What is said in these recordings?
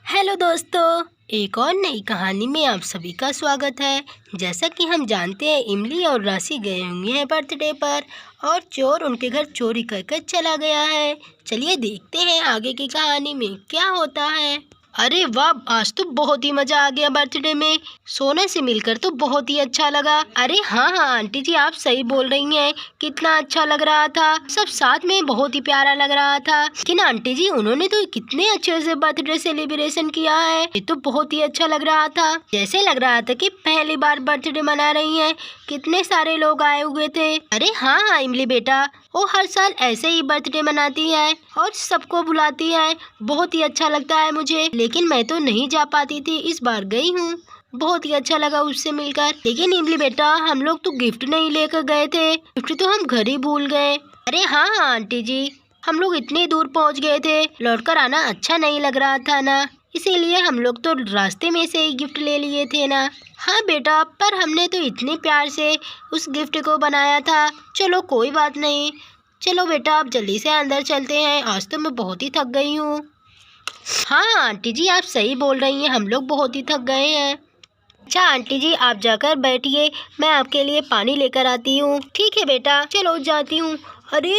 Hello दोस्तों, एक और नई कहानी में आप सभी का स्वागत है। जैसा कि हम जानते हैं, इमली और राशि गए होंगे हैं बर्थडे पर और चोर उनके घर चोरी कर कर चला गया है। चलिए देखते हैं आगे की कहानी में क्या होता है। अरे वाह, आज तो बहुत ही मजा आ गया बर्थडे में। सोना से मिलकर तो बहुत ही अच्छा लगा। अरे हाँ हाँ आंटी जी, आप सही बोल रही हैं, कितना अच्छा लग रहा था। सब साथ में बहुत ही प्यारा लग रहा था। लेकिन आंटी जी, उन्होंने तो कितने अच्छे से बर्थडे सेलिब्रेशन किया है। ये तो बहुत ही अच्छा लग रहा था। जैसे लग रहा था कि पहली बार बर्थडे मना रही हैं। कितने सारे लोग आए हुए थे। अरे हाँ हाँ इमली बेटा, वो हर साल ऐसे ही बर्थडे मनाती है और सबको बुलाती है। बहुत ही अच्छा लगता है मुझे, लेकिन मैं तो नहीं जा पाती थी, इस बार गई हूँ। बहुत ही अच्छा लगा उससे मिलकर। लेकिन इमली बेटा, हम लोग तो गिफ्ट नहीं लेकर गए थे। गिफ्ट तो हम घर ही भूल गए। अरे हाँ हाँ आंटी जी, हम लोग इतनी दूर पहुँच गए थे, लौटकर आना अच्छा नहीं लग रहा था ना, इसीलिए हम लोग तो रास्ते में से ही गिफ्ट ले लिए थे ना। हाँ बेटा, पर हमने तो इतने प्यार से उस गिफ्ट को बनाया था। चलो कोई बात नहीं। चलो बेटा, अब जल्दी से अंदर चलते हैं, आज तो मैं बहुत ही थक गई हूँ। हाँ आंटी जी, आप सही बोल रही हैं, हम लोग बहुत ही थक गए हैं। अच्छा आंटी जी, आप जाकर बैठिए, मैं आपके लिए पानी लेकर आती हूँ। ठीक है बेटा, चलो जाती हूँ। अरे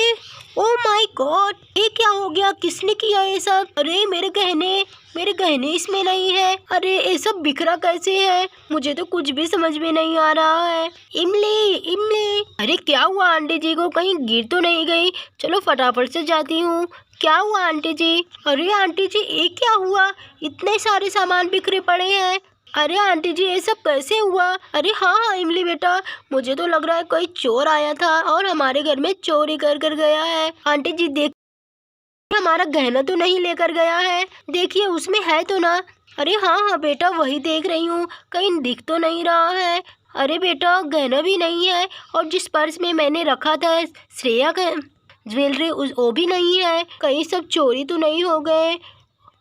ओ माय गॉड, ये क्या हो गया? किसने किया ये सब? अरे मेरे गहने इसमें नहीं है। अरे ये सब बिखरा कैसे है? मुझे तो कुछ भी समझ में नहीं आ रहा है। इमली इमली, अरे क्या हुआ आंटी जी को? कहीं गिर तो नहीं गई? चलो फटाफट से जाती हूँ। क्या हुआ आंटी जी? अरे आंटी जी, ये क्या हुआ? इतने सारे सामान बिखरे पड़े हैं। अरे आंटी जी, ये सब कैसे हुआ? अरे हाँ हाँ इमली बेटा, मुझे तो लग रहा है कोई चोर आया था और हमारे घर में चोरी कर कर गया है। आंटी जी देख, हमारा गहना तो नहीं लेकर गया है, देखिए उसमें है तो ना। अरे हाँ हाँ बेटा, वही देख रही हूँ, कहीं दिख तो नहीं रहा है। अरे बेटा, गहना भी नहीं है और जिस पर्स में मैंने रखा था श्रेया का ज्वेलरी, उस वो भी नहीं है। कहीं सब चोरी तो नहीं हो गए?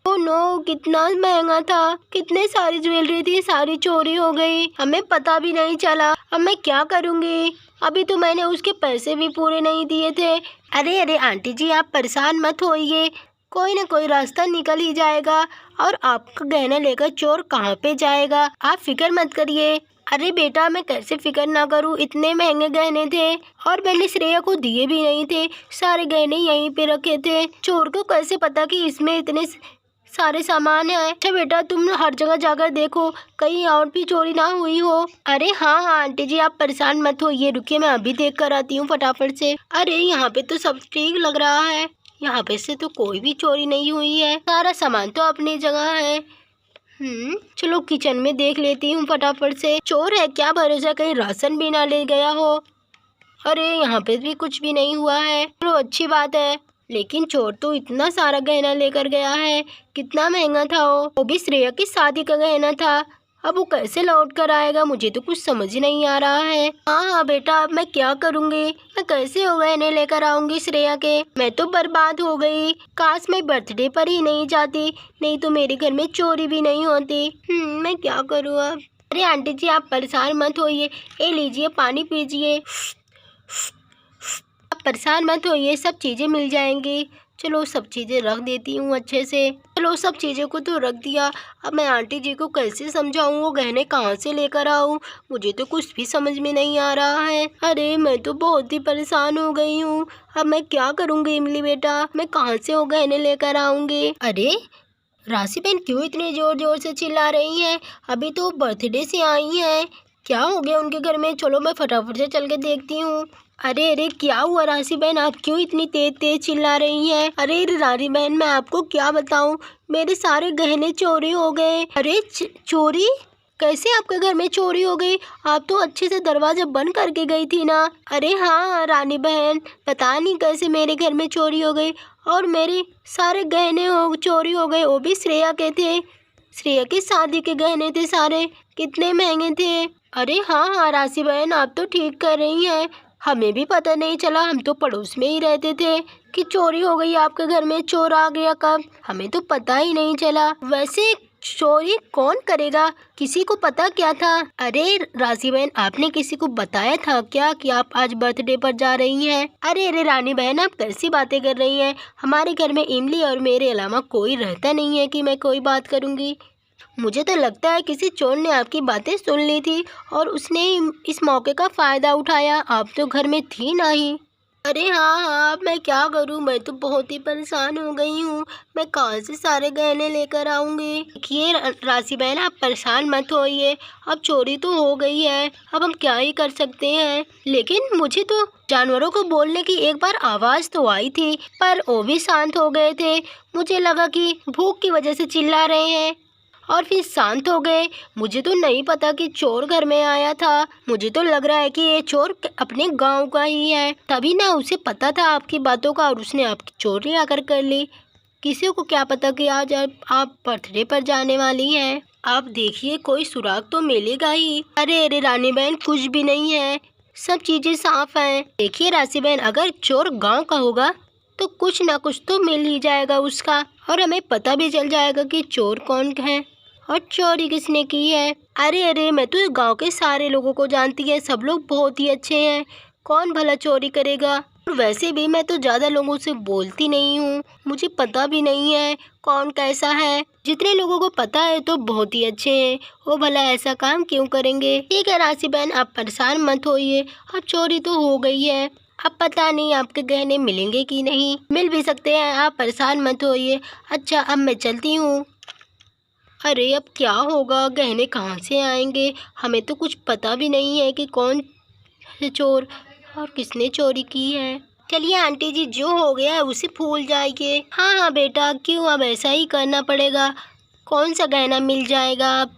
ओ नो, कितना महंगा था, कितने सारी ज्वेलरी थी, सारी चोरी हो गई, हमें पता भी नहीं चला। अब मैं क्या करूँगी? अभी तो मैंने उसके पैसे भी पूरे नहीं दिए थे। अरे अरे आंटी जी, आप परेशान मत होइए, कोई ना कोई रास्ता निकल ही जाएगा और आपका गहना लेकर चोर कहाँ पे जाएगा, आप फिक्र मत करिए। अरे बेटा, मैं कैसे फिक्र ना करूँ, इतने महंगे गहने थे और मैंने श्रेया को दिए भी नहीं थे, सारे गहने यहीं पे रखे थे। चोर को कैसे पता कि इसमें इतने सारे सामान है? अच्छा बेटा, तुम हर जगह जाकर देखो, कहीं और भी चोरी ना हुई हो। अरे हाँ हाँ आंटी जी, आप परेशान मत होइए, रुकिए मैं अभी देख कर आती हूँ फटाफट से। अरे यहाँ पे तो सब ठीक लग रहा है, यहाँ पे से तो कोई भी चोरी नहीं हुई है, सारा सामान तो अपनी जगह है। चलो किचन में देख लेती हूँ फटाफट से। चोर है क्या भरोसा, कहीं राशन भी ना ले गया हो। अरे यहाँ पे भी कुछ भी नहीं हुआ है, चलो अच्छी बात है। लेकिन चोर तो इतना सारा गहना लेकर गया है, कितना महंगा था वो भी श्रेया की शादी का गहना था। अब वो कैसे लौट कर आएगा, मुझे तो कुछ समझ ही नहीं आ रहा है। हाँ हाँ बेटा, अब मैं क्या करूँगी, मैं कैसे वो गहने लेकर आऊँगी श्रेया के? मैं तो बर्बाद हो गई, काश मैं बर्थडे पर ही नहीं जाती, नहीं तो मेरे घर में चोरी भी नहीं होती। मैं क्या करूँ अब? अरे आंटी जी, आप परेशान मत होइए, ये लीजिए पानी पीजिए। आप परेशान मत होइए, सब चीज़ें मिल जाएंगी। चलो सब चीज़ें रख देती हूँ अच्छे से। चलो सब चीज़ों को तो रख दिया, अब मैं आंटी जी को कैसे समझाऊँ, वो गहने कहाँ से लेकर आऊँ? मुझे तो कुछ भी समझ में नहीं आ रहा है। अरे मैं तो बहुत ही परेशान हो गई हूँ, अब मैं क्या करूँगी इमली बेटा, मैं कहाँ से वो गहने लेकर आऊँगी? अरे राशि बहन क्यों इतने ज़ोर ज़ोर से चिल्ला रही हैं? अभी तो बर्थडे से आई हैं, क्या हो गया उनके घर में? चलो मैं फटाफट से चल के देखती हूँ। अरे अरे क्या हुआ राशि बहन, आप क्यों इतनी तेज तेज चिल्ला रही हैं? अरे रानी बहन, मैं आपको क्या बताऊँ, मेरे सारे गहने चोरी हो गए। अरे चोरी कैसे? आपके घर में चोरी हो गई? आप तो अच्छे से दरवाजा बंद करके गई थी ना। अरे हाँ रानी बहन, पता नहीं कैसे मेरे घर में चोरी हो गई और मेरे सारे गहने चोरी हो गए, वो भी श्रेया के थे, श्रेया की शादी के गहने थे सारे, कितने महंगे थे। अरे हाँ हाँ राशि बहन, आप तो ठीक कर रही हैं, हमें भी पता नहीं चला, हम तो पड़ोस में ही रहते थे कि चोरी हो गई आपके घर में, चोर आ गया कब, हमें तो पता ही नहीं चला। वैसे चोरी कौन करेगा? किसी को पता क्या था? अरे राशि बहन, आपने किसी को बताया था क्या कि आप आज बर्थडे पर जा रही हैं? अरे रानी बहन, आप कैसी बातें कर रही हैं? हमारे घर में इमली और मेरे अलावा कोई रहता नहीं है कि मैं कोई बात करूँगी। मुझे तो लगता है किसी चोर ने आपकी बातें सुन ली थी और उसने इस मौके का फ़ायदा उठाया। आप तो घर में थी नहीं। अरे हाँ, अब मैं क्या करूँ? मैं तो बहुत ही परेशान हो गई हूँ। मैं कहाँ से सारे गहने लेकर आऊँगी? देखिए राशि बहन, आप परेशान मत होइए। अब चोरी तो हो गई है, अब हम क्या ही कर सकते हैं। लेकिन मुझे तो जानवरों को बोलने की एक बार आवाज़ तो आई थी, पर वो भी शांत हो गए थे। मुझे लगा कि भूख की वजह से चिल्ला रहे हैं और फिर शांत हो गए। मुझे तो नहीं पता कि चोर घर में आया था। मुझे तो लग रहा है कि ये चोर अपने गांव का ही है, तभी ना उसे पता था आपकी बातों का और उसने आपकी चोरी आकर कर ली। किसी को क्या पता कि आज आप बर्थडे पर जाने वाली हैं। आप देखिए, कोई सुराग तो मिलेगा ही। अरे रानी बहन, कुछ भी नहीं है, सब चीजें साफ हैं। देखिए राशि बहन, अगर चोर गांव का होगा तो कुछ ना कुछ तो मिल ही जाएगा उसका, और हमें पता भी चल जाएगा कि चोर कौन है और चोरी किसने की है। अरे मैं तो गांव के सारे लोगों को जानती है, सब लोग बहुत ही अच्छे हैं। कौन भला चोरी करेगा? और वैसे भी मैं तो ज़्यादा लोगों से बोलती नहीं हूँ, मुझे पता भी नहीं है कौन कैसा है। जितने लोगों को पता है तो बहुत ही अच्छे हैं, वो भला ऐसा काम क्यों करेंगे। ठीक है राशि बहन, आप परेशान मत होइए। अब चोरी तो हो गई है, अब पता नहीं आपके गहने मिलेंगे कि नहीं, मिल भी सकते हैं। आप परेशान मत होइए। अच्छा, अब मैं चलती हूँ। अरे अब क्या होगा? गहने कहाँ से आएंगे? हमें तो कुछ पता भी नहीं है कि कौन है चोर और किसने चोरी की है। चलिए आंटी जी, जो हो गया है उसे भूल जाइए। हाँ बेटा, क्यों, अब ऐसा ही करना पड़ेगा। कौन सा गहना मिल जाएगा? अब